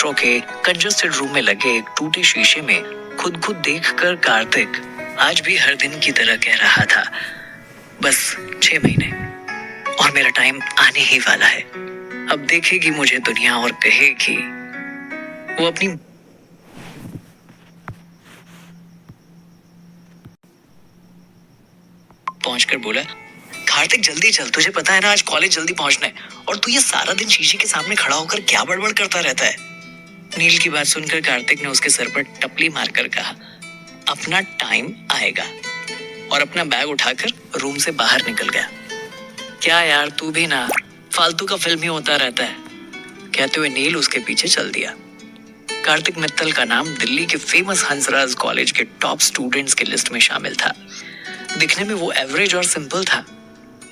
Bistro के congested room में लगे एक टूटे शीशे में खुद देखकर कार्तिक आज भी हर दिन की तरह कह रहा था, बस 6 महीने और मेरा टाइम आने ही वाला है। अब देखेगी मुझे दुनिया और कहेगी। वो अपनी पहुंचकर बोला, कार्तिक जल्दी चल, तुझे पता है ना आज कॉलेज जल्दी पहुंचना है और तू ये सारा दिन शीशे के सामने खड़ा होकर क्या बड़बड़ करता रहता है। नील की बात सुनकर कार्तिक ने उसके सर पर टपली मारकर कहा, अपना टाइम आएगा, और अपना बैग उठाकर रूम से बाहर निकल गया। क्या यार, तू भी ना फालतू का फिल्म ही होता रहता है, कहते हुए नील उसके पीछे चल दिया। कार्तिक मित्तल का नाम दिल्ली के फेमस हंसराज कॉलेज के टॉप स्टूडेंट्स के लिस्ट में शामिल था। दिखने में वो एवरेज और सिंपल था।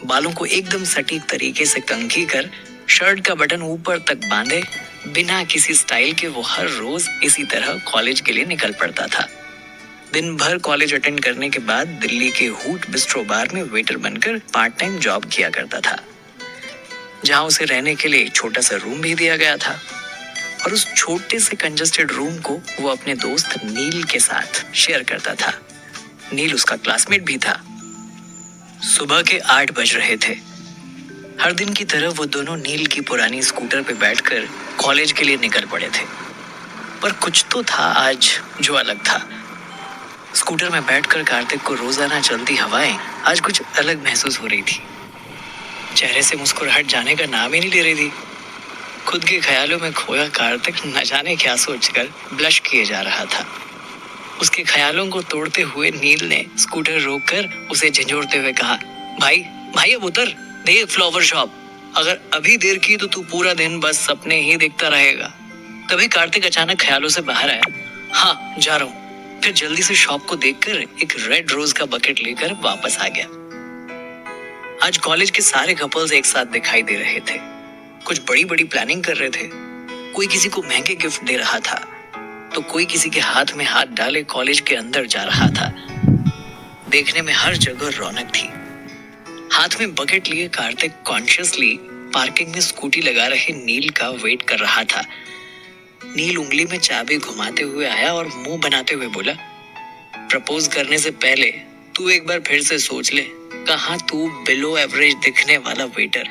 बालों को एकदम सटीक तरीके से कंघी कर शर्ट का बटन ऊपर तक बांधे बिना किसी स्टाइल के वो हर रोज इसी तरह कॉलेज के लिए निकल पड़ता था। दिन भर कॉलेज अटेंड करने के बाद दिल्ली के हूट बिस्ट्रो बार में वेटर बनकर पार्ट टाइम जॉब किया करता था, जहां उसे रहने के लिए एक छोटा सा रूम भी दिया गया था। और उस छोटे से कंजस्टेड रूम को वो अपने दोस्त नील के साथ शेयर करता था। नील उसका क्लासमेट भी था। सुबह के 8 बज रहे थे। हर दिन की तरह वो दोनों नील की पुरानी स्कूटर पे बैठकर कॉलेज के लिए निकल पड़े थे, पर कुछ तो था आज जो अलग था। स्कूटर में बैठकर कार्तिक को रोजाना चलती हवाएं आज कुछ अलग महसूस हो रही थी। चेहरे से मुस्कुराहट जाने का नाम ही नहीं ले रही थी। खुद के ख्यालों में खोया कार्तिक न जाने क्या सोचकर ब्लश किए जा रहा था। उसके ख्यालों को तोड़ते हुए नील ने स्कूटर रोककर उसे झंझोड़ते हुए कहा, भाई अब उतर, देख फ्लावर शॉप, अगर अभी देर की तो तू पूरा दिन बस सपने ही देखता रहेगा। तभी कार्तिक अचानक ख्यालों से बाहर आया। हाँ, जा रहा हूँ। फिर जल्दी से शॉप को देखकर एक रेड रोज का बकेट लेकर वापस आ गया। आज कॉलेज के सारे कपल्स एक साथ दिखाई दे रहे थे। कुछ बड़ी प्लानिंग कर रहे थे। कोई किसी को महंगे गिफ्ट दे रहा था तो कोई किसी के हाथ में हाथ डाले कॉलेज के अंदर जा रहा था। देखने में हर जगह रौनक थी। हाथ में बकेट लिए कार्तिक कॉन्शियसली पार्किंग में स्कूटी लगा रहे नील का वेट कर रहा था। नील उंगली में चाबी घुमाते हुए आया और मुंह बनाते हुए बोला, प्रपोज करने से पहले तू एक बार फिर से सोच ले, कहाँ तू बिलो एवरेज दिखने वाला वेटर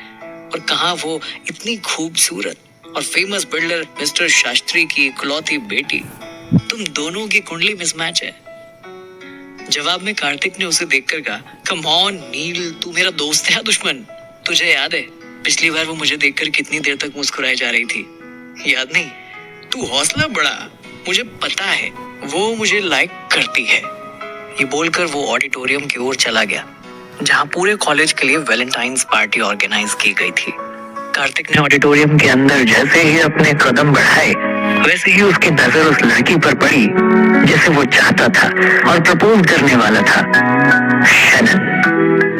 और कहाँ वो इतनी खूबसूरत और फेमस बिल्डर मिस्टर शास्त्री की इकलौती बेटी। तुम दोनों की कुंडली मिसमैच है। जवाब में कार्तिक ने उसे देखकर कहा, कम ऑन नील, तू मेरा दोस्त है या दुश्मन? तुझे याद है पिछली बार वो मुझे देखकर कितनी देर तक मुस्कुराई जा रही थी? याद नहीं? तू हौसला बढ़ा, मुझे पता है वो मुझे लाइक करती है। ये बोलकर वो ऑडिटोरियम की ओर चला गया, जहाँ पूरे कॉलेज के लिए वैलेंटाइंस पार्टी ऑर्गेनाइज की गई थी। कार्तिक ने ऑडिटोरियम के अंदर जैसे ही अपने कदम बढ़ाए, वैसे ही उसकी नजर उस लड़की पर पड़ी जिसे वो चाहता था और प्रपोज करने वाला था, शनन।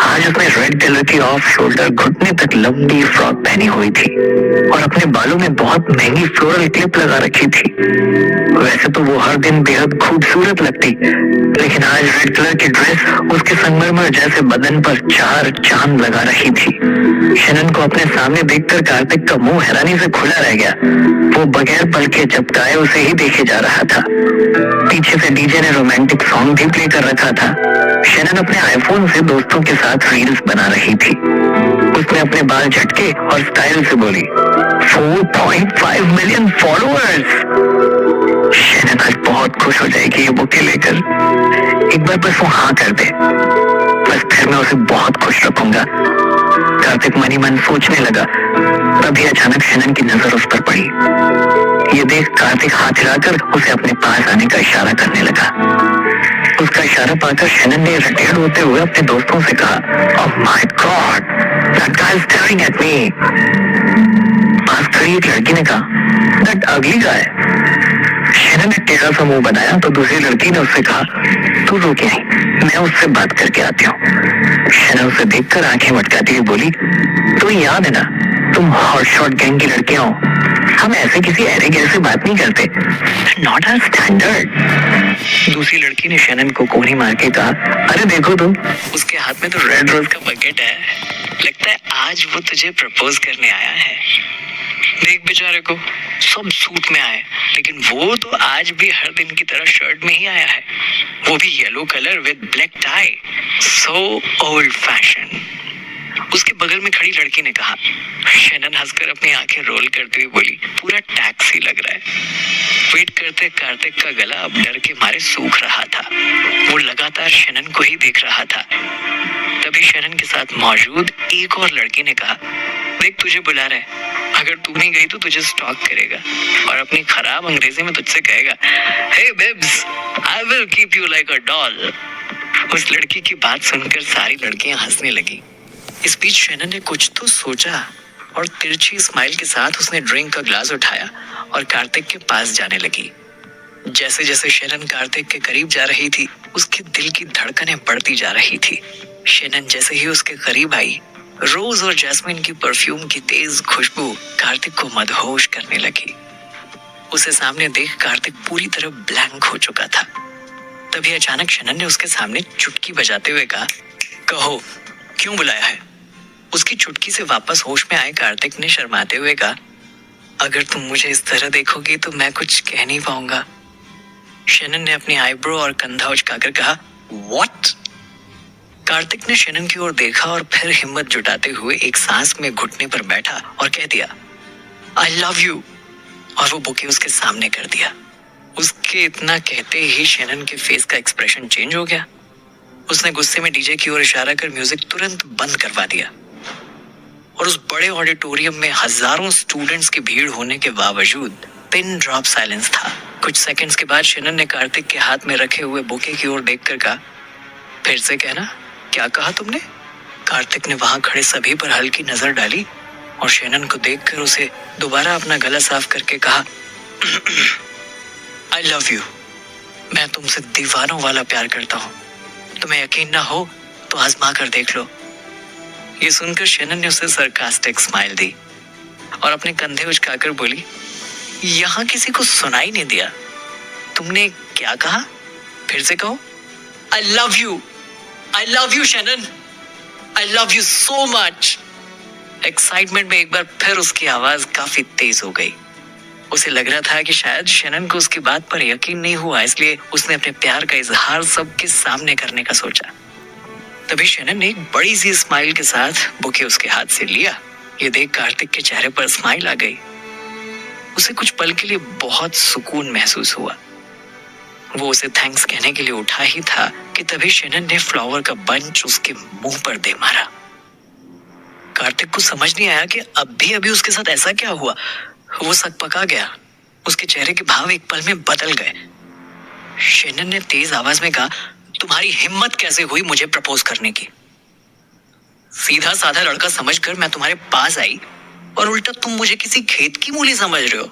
आज उसने रेड कलर की ऑफ शोल्डर घुटने तक लंबी फ्रॉक पहनी हुई थी और अपने बालों में बहुत महंगी फ्लोरल क्लिप लगा रखी थी। वैसे तो वो हर दिन बेहद खूबसूरत लगती, लेकिन आज रेड कलर की ड्रेस उसके संगमरमर जैसे बदन पर 4 चांद लगा रही थी। शनन को अपने सामने देखकर कार्तिक का मुंह हैरानी से खुला रह गया। वो बगैर पलके झपकाए उसे ही देखे जा रहा था। पीछे से डीजे ने रोमांटिक सॉन्ग भी प्ले कर रखा था। शनन अपने आईफोन से दोस्तों के साथ रील्स बना रही थी। उसने अपने बाल झटके और स्टाइल से बोली, 4.5 मिलियन फॉलोअर्स। शनन आज बहुत खुश हो जाएगी ये बुके लेकर। एक बार बस वो हाँ कर दे, बस फिर मैं उसे बहुत खुश रखूंगा। कार्तिक मनी मन सोचने लगा। तभी अचानक शनन की नजर उस पर पड़ी। ये देख कार्तिक हाथ हिलाकर उसे अपने पास आने का इशारा करने लगा। उसका इशारा पाकर शनन ने रिटेयर होते हुए अपने दोस्तों से कहा, oh my God, that guy is staring at me. पास खड़ी एक लड़की ने कहा, दैट अगली गाय। शनन ने टेढ़ा सा मुंह बनाया तो दूसरी लड़की ने उससे कहा, तू रुक यहीं, मैं उससे बात करके आती हूँ। शनन उसे देखकर आंखें मटकाती हुई बोली, तो याद है ना, तुम हॉट शॉट गैंग की लड़कियां हो, हम ऐसे किसी अरे गैर से बात नहीं करते, नॉट आवर स्टैंडर्ड। दूसरी लड़की ने शनन को कोहनी मार के कहा, अरे देखो तुम, उसके हाथ में तो रेड रोज का बकेट है, लगता है आज वो तुझे प्रपोज करने आया है। देख बेचारे को, सब सूट में आए, लेकिन वो तो आज भी हर दिन की तरह शर्ट में ही आया है, वो भी yellow colour with black tie. So old fashion. उसके बगल में खड़ी लड़की ने कहा। शैनन हंसकर अपनी आंखें रोल करते हुए बोली, पूरा टैक्सी लग रहा है। वेट करते कार्तिक का गला अब डर के मारे सूख रहा था। वो लगातार शैनन को ही देख रहा था। तभी शैनन के साथ मौजूद एक और लड़की ने कहा, देख तुझे बुला रहा है, अगर तू नहीं गई तो तुझे स्टॉक करेगा और अपनी खराब अंग्रेजी में तुझसे कहेगा, hey babes, I will keep you like a doll. उस लड़की की बात सुनकर सारी लड़कियां हंसने लगी। इस बीच शैनन ने कुछ तो सोचा और तिरछी स्माइल के साथ उसने ड्रिंक का ग्लास उठाया और कार्तिक के पास जाने लगी। जैसे जैसे शैनन कार्तिक के करीब जा रही थी, उसके दिल की धड़कनें बढ़ती जा रही थी। शैनन जैसे ही उसके करीब आई, रोज और जैस्मिन की परफ्यूम की तेज खुशबू कार्तिक को मदहोश करने लगी। उसे सामने देख कार्तिक पूरी तरह ब्लैंक हो चुका था। तभी अचानक शैनन ने उसके सामने चुटकी बजाते हुए कहा, कहो क्यों बुलाया है? उसकी चुटकी से वापस होश में आए कार्तिक ने शर्माते हुए कहा, अगर तुम मुझे इस तरह देखोगी तो मैं कुछ कह नहीं पाऊंगा। शैनन ने अपनी आईब्रो और कंधा उचकाकर कहा, व्हाट? कार्तिक ने शैनन की ओर देखा और फिर हिम्मत जुटाते हुए एक सांस में घुटने पर बैठा और कह दिया, आई लव यू, और वो बुके उसके सामने कर दिया। उसके इतना कहते ही शैनन के फेस का एक्सप्रेशन चेंज हो गया। उसने गुस्से में डीजे की ओर इशारा कर म्यूजिक तुरंत बंद करवा दिया और उस बड़े ऑडिटोरियम में हजारों स्टूडेंट्स की भीड़ होने के बावजूद पिन ड्रॉप साइलेंस था। कुछ सेकंड्स के बाद शैनन ने कार्तिक के हाथ में रखे हुए बुके की ओर देखकर कहा, फिर से कहना, क्या कहा तुमने? कार्तिक ने वहां खड़े सभी पर हल्की नजर डाली और शैनन को देखकर उसे दोबारा अपना गला साफ करके कहा, आई लव यू, मैं तुमसे दीवानों वाला प्यार करता हूँ, तुम्हें यकीन ना हो तो आजमा कर देख लो। ये सुनकर शैनन ने उसे सरकास्टिक स्माइल दी और अपने कंधे उचकाकर बोली, यहाँ किसी को सुनाई नहीं दिया, तुमने क्या कहा? फिर से कहो। I love you, I love you Shannon, I love you so much. Excitement में एक बार फिर उसकी आवाज काफी तेज हो गई। उसे लग रहा था कि शायद शैनन को उसकी बात पर यकीन नहीं हुआ, इसलिए उसने अपने प्यार का इजहार सबके सामने करने का सोचा। तभी शैनन ने एक बड़ी सी स्माइल के साथ बुके उसके हाथ से लिया। ये देख कार्तिक के चेहरे पर स्माइल आ गई। उसे कुछ पल के लिए बहुत सुकून महसूस हुआ। वो उसे थैंक्स कहने के लिए उठा ही था कि तभी शैनन ने फ्लावर का बंच उसके मुंह पर दे मारा। कार्तिक को समझ नहीं आया कि अभी उसके साथ ऐसा क्या हुआ। वो सकपका गया। उसके चेहरे के भाव एक पल में बदल गए। शैनन ने तेज आवाज में कहा, तुम्हारी हिम्मत कैसे हुई मुझे प्रपोज करने की? सीधा साधा लड़का समझकर मैं तुम्हारे पास आई और उल्टा तुम मुझे किसी खेत की मूली समझ रहे हो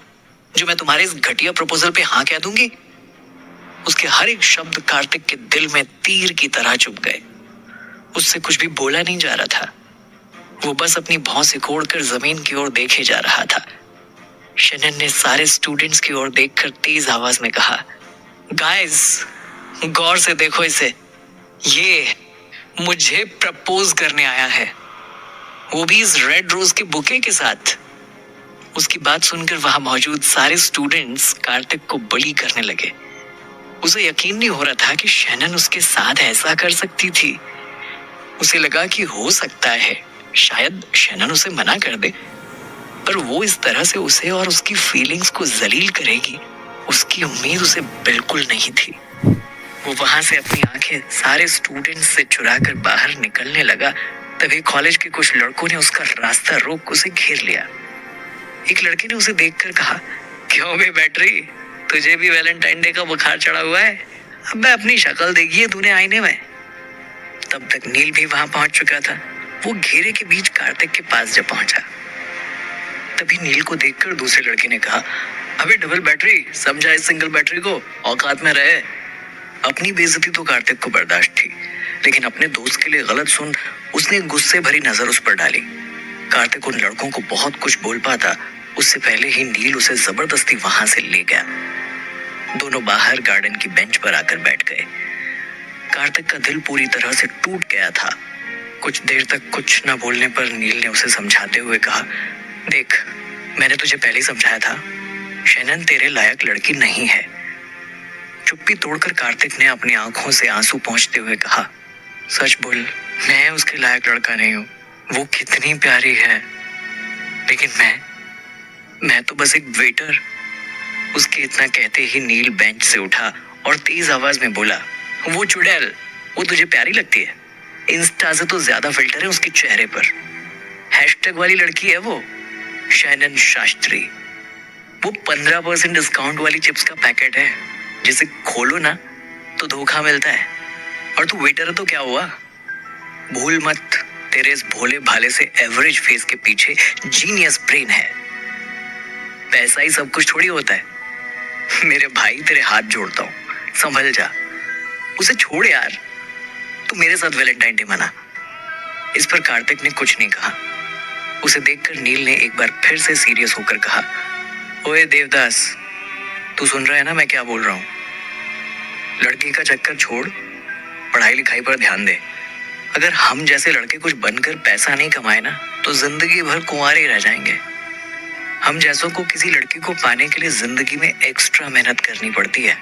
जो मैं तुम्हारे इस घटिया प्रपोजल पे हाँ कह दूंगी? उसके हर एक शब्द कार्तिक के दिल में तीर की तरह चुभ गए। उससे कुछ भी बोला नहीं जा रहा था। वो बस अपनी भौं सिकोड़कर जमीन की ओर देखे जा रहा था। शैनन ने सारे स्टूडेंट्स की ओर देखकर तेज आवाज में कहा, गाइस गौर से देखो इसे, ये मुझे प्रपोज करने आया है, वो भी इस रेड रोज के बुके के साथ। उसकी बात सुनकर वहां मौजूद सारे स्टूडेंट्स कार्तिक को बली करने लगे। उसे यकीन नहीं हो रहा था कि शैनन उसके साथ ऐसा कर सकती थी। उसे लगा कि हो सकता है शायद शैनन उसे मना कर दे, पर वो इस तरह से उसे और उसकी फीलिंग्स को जलील करेगी, उसकी उम्मीद उसे बिल्कुल नहीं थी। वो वहां से अपनी आंखें सारे स्टूडेंट्स से चुराकर बाहर निकलने लगा। तभी कॉलेज के कुछ लड़कों ने उसका रास्ता रोक उसे घेर लिया। एक लड़के ने उसे देखकर कहा, क्यों बे बैटरी, तुझे भी वैलेंटाइन डे का बुखार चढ़ा हुआ है? अब मैं अपनी शक्ल देखी है तूने आईने में। तब तक नील भी वहां पहुंच चुका था। वो घेरे के बीच कार्तिक के पास जब पहुंचा, तभी नील को देखकर दूसरे लड़के ने कहा, अबे डबल बैटरी, समझा इस सिंगल बैटरी को, औकात में रहे। अपनी बेइज्जती तो कार्तिक को बर्दाश्त थी, लेकिन अपने दोस्त के लिए गलत सुन उसने गुस्से भरी नजर उस पर डाली। कार्तिक उन लड़कों को बहुत कुछ बोल पाता उससे पहले ही नील उसे जबरदस्ती वहां से ले गया। दोनों बाहर गार्डन की बेंच पर आकर बैठ गए। कार्तिक का दिल पूरी तरह से टूट गया था। कुछ देर तक कुछ न बोलने पर नील ने उसे समझाते हुए कहा, देख मैंने तुझे पहले ही समझाया था, शैनन तेरे लायक लड़की नहीं है। चुप्पी तोड़कर कार्तिक ने अपनी आंखों से आंसू पोंछते हुए कहा, सच बोल, मैं उसके लायक लड़का नहीं हूँ। वो कितनी प्यारी है, लेकिन मैं तो बस एक वेटर। उसके इतना कहते ही नील बेंच से उठा और तेज आवाज में बोला, वो चुड़ैल, वो तुझे प्यारी लगती है? इंस्टा से तो ज्यादा फिल्टर है उसके चेहरे पर। हैशटैग वाली लड़की है वो, शैनन शास्त्री। वो 15% डिस्काउंट वाली चिप्स का पैकेट है, जिसे खोलो ना तो धोखा मिलता है। और तू वेटर है तो क्या हुआ? भूल मत, तेरे इस भोले भाले से एवरेज फेस के पीछे जीनियस ब्रेन है। पैसा ही सब कुछ थोड़ी होता है। मेरे भाई, तेरे हाथ जोड़ता हूँ, संभल जा। उसे छोड़ यार, तू मेरे साथ वैलेंटाइन डे मना। इस पर कार्तिक ने कुछ नहीं कहा। उसे देखकर नील ने एक बार फिर से सीरियस होकर कहा, ओए देवदास, तू सुन रहा है ना मैं क्या बोल रहा हूँ? लड़की का चक्कर छोड़, पढ़ाई लिखाई पर ध्यान दे। अगर हम जैसे लड़के कुछ बनकर पैसा नहीं कमाए ना, तो जिंदगी भर कुंवारे ही रह जाएंगे। हम जैसों को किसी लड़की को पाने के लिए जिंदगी में एक्स्ट्रा मेहनत करनी पड़ती है।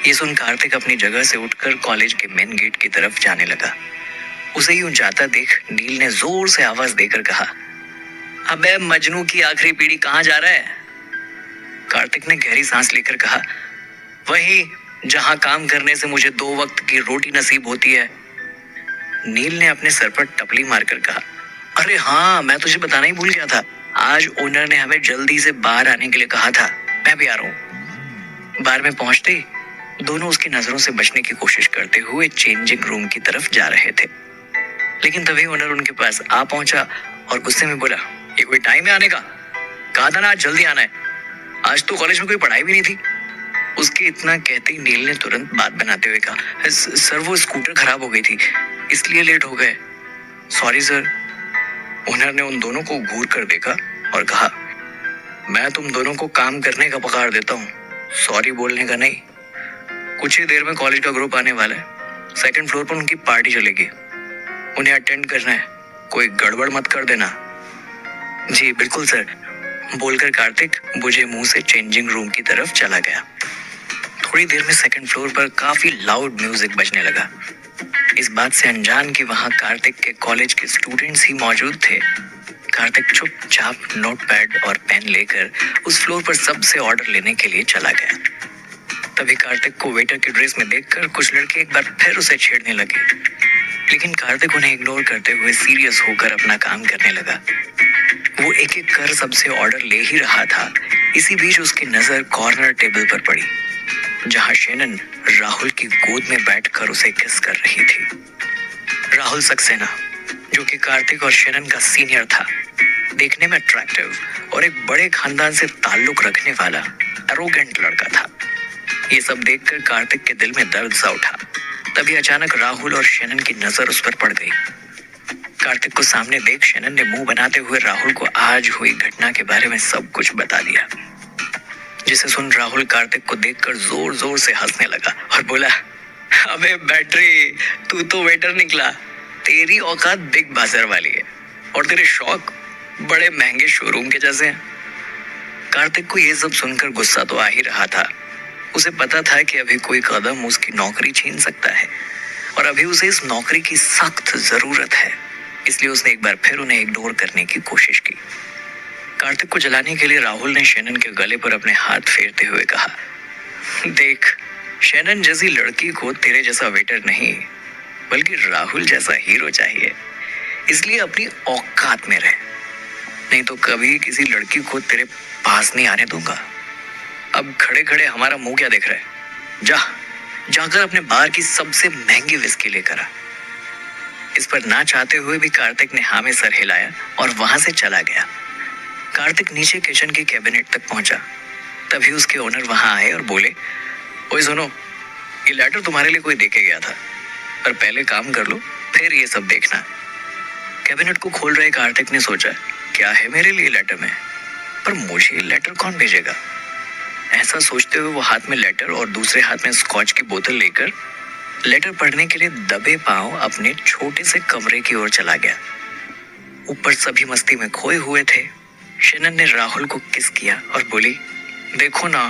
ये सुन कार्तिक अपनी जगह से उठकर कॉलेज के मेन गेट की तरफ जाने लगा। उसे यूं जाता देख नील ने जोर से आवाज देकर कहा, अबे मजनू की आखिरी पीढ़ी कहाँ जा रहा है? कार्तिक ने गहरी सांस लेकर कहा, वही जहां काम करने से मुझे 2 वक्त की रोटी नसीब होती है। नील ने अपने सर पर टपली मारकर कहा, अरे हाँ, मैं तुझे बताना ही भूल गया था। आज ओनर ने हमें जल्दी से बाहर आने के लिए कहा था। मैं भी आ रहा हूँ। बार में पहुंचते ही दोनों उसकी नजरों से बचने की कोशिश करते हुए चेंजिंग रूम की तरफ जा रहे थे, लेकिन तभी ओनर उनके पास आ पहुंचा और गुस्से में बोला, ये कोई टाइम है आने का? कहा था ना आज जल्दी आना है। आज तो कॉलेज में कोई पढ़ाई भी नहीं थी। उसके इतना कहते ही नील ने तुरंत बात बनाते हुए कहा, सर वो स्कूटर खराब हो गई थी, इसलिए लेट हो गए। Sorry sir. ओनर ने उन दोनों को घूर कर देखा और कहा, मैं तुम दोनों को काम करने का पगार देता हूँ, सॉरी बोलने का नहीं। कुछ ही देर में कॉलेज का ग्रुप आने वाला है। 2nd फ्लोर पर उनकी पार्टी चलेगी, उन्हें अटेंड करना है। कोई गड़बड़ मत कर देना। जी बिल्कुल सर, बोलकर कार्तिक बुझे मुंह से चेंजिंग रूम की तरफ चला गया। थोड़ी देर में 2nd फ्लोर पर काफी लाउड म्यूजिक बजने लगा। इस बात से अनजान कि वहां कार्तिक के कॉलेज के स्टूडेंट्स ही मौजूद थे, कार्तिक चुपचाप नोटपैड और पेन लेकर उस फ्लोर पर सबसे ऑर्डर लेने के लिए चला गया। तभी कार्तिक को वेटर की ड्रेस में देखकर कुछ लड़के एक बार फिर उसे छेड़ने लगे, लेकिन कार्तिक उन्हें इग्नोर करते हुए सीरियस होकर अपना काम करने लगा। वो एक एक कर सबसे ऑर्डर ले ही रहा था। इसी बीच उसकी नजर कॉर्नर टेबल पर पड़ी, जहां शैनन राहुल की गोद में बैठकर उसे किस कर रही थी। राहुल सक्सेना, जो कि कार्तिक और शैनन का सीनियर था, देखने में अट्रैक्टिव और एक बड़े खानदान से ताल्लुक रखने वाला एरोगेंट लड़का था। ये सब देखकर कार्तिक के दिल में दर्द सा उठा। तभी अचानक राहुल और शैनन की नजर उस पर पड़ गई। कार्तिक को सामने देख शैनन ने मुंह बनाते हुए राहुल को आज हुई घटना के बारे में सब कुछ बता दिया, जिसे सुन राहुल कार्तिक को देखकर जोर जोर से हंसने लगा और बोला, अबे बैटरी, तू तो वेटर निकला। तेरी औकात बिग बाजार वाली है और तेरे शौक बड़े महंगे शोरूम के जैसे हैं। कार्तिक को ये सब सुनकर गुस्सा तो आ ही रहा था। उसे पता था कि अभी कोई कदम उसकी नौकरी छीन सकता है और अभी उसे इस नौकरी की सख्त जरूरत है। इसलिए उसने एक बार फिर उन्हें इग्नोर करने की कोशिश की। कार्तिक को जलाने के लिए राहुल ने शैनन के गले पर अपने हाथ फेरते हुए कहा, देख, शैनन जैसी लड़की को तेरे जैसा वेटर नहीं, बल्कि राहुल जैसा हीरो चाहिए। इसलिए अपनी औकात में रह, नहीं तो कभी किसी लड़की को तेरे पास नहीं आने दूंगा। अब खड़े खड़े हमारा मुंह क्या देख रहा है? जाकर अपने बार की सबसे महंगी विस्की लेकर आ। इस पर ना चाहते हुए भी कार्तिक ने हाँ में सर हिलाया और वहां से चला गया। कार्तिक नीचे किचन के कैबिनेट तक पहुंचा। तभी उसके ओनर वहां आए और बोले, ओए सुनो, ये लेटर तुम्हारे लिए कोई देके गया था, पर पहले काम कर लो, फिर ये सब देखना। कैबिनेट को खोल रहे कार्तिक ने सोचा, क्या है मेरे लिए लेटर में, पर मुझे लेटर कौन भेजेगा? ऐसा सोचते हुए वो हाथ में लेटर और दूसरे हाथ में स्कॉच की बोतल लेकर लेटर पढ़ने के लिए दबे पांव अपने छोटे से कमरे की ओर चला गया। ऊपर सभी मस्ती में खोए हुए थे। शेनन ने राहुल को किस किया और बोली, देखो ना,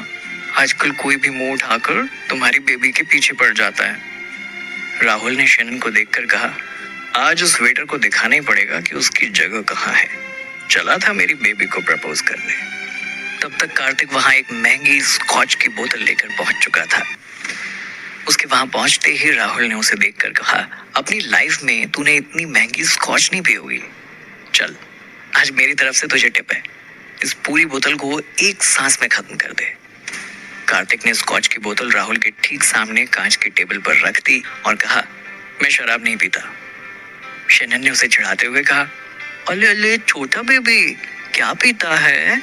आजकल कोई भी मुंह उठाकर तुम्हारी बेबी के पीछे पड़ जाता है। राहुल ने शेनन को देखकर कहा, आज उस वेटर को दिखाना ही पड़ेगा कि उसकी जगह कहाँ है। चला था मेरी बेबी को प्रपोज करने। तब तक कार्तिक वहां एक महंगी स्कॉच की बोतल लेकर पहुंच चुका था। उसके वहां पहुंचते ही राहुल ने उसे देखकर कहा, अपनी लाइफ में तूने इतनी महंगी स्कॉच नहीं पी होगी। चल, आज मेरी तरफ से तुझे टिप है, इस पूरी बोतल को एक सांस में खत्म कर दे। कार्तिक ने स्कॉच की बोतल राहुल के ठीक सामने कांच के टेबल पर रख दी और कहा, मैं शराब नहीं पीता। शेनन ने उसे चिढ़ाते हुए कहा, अले अले छोटा बेबी, क्या पीता है?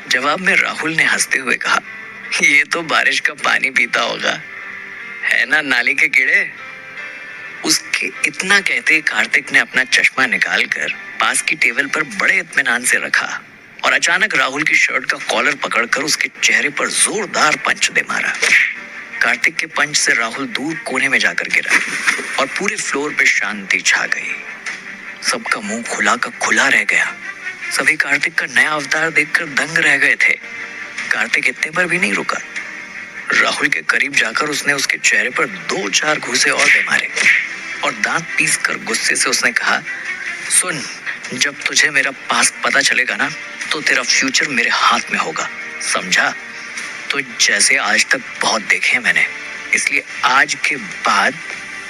जवाब में राहुल ने हंसते हुए कहा, ये तो बारिश का पानी पीता होगा, है ना नाली के कीड़े। उसके इतना कहते कार्तिक ने अपना चश्मा निकालकर पास की टेबल पर बड़े इत्मीनान से रखा और अचानक राहुल की शर्ट का कॉलर पकड़कर उसके चेहरे पर जोरदार पंच दे मारा। कार्तिक के पंच से राहुल दूर कोने में जाकर गिरा और पूरे फ्लोर पे शांति छा गई। सबका मुंह खुला का खुला रह गया। सभी कार्तिक का नया अवतार देखकर दंग रह गए थे। कार्तिक इतने पर भी नहीं रुका। राहुल के करीब जाकर उसने उसके चेहरे पर 2-4 घूंसे और दे मारे और दांत पीसकर गुस्से से उसने कहा, सुन, जब तुझे मेरा पास पता चलेगा ना, तो तेरा फ्यूचर मेरे हाथ में होगा, समझा? तो जैसे आज तक बहुत देखे हैं मैंने, इसलिए आज के बाद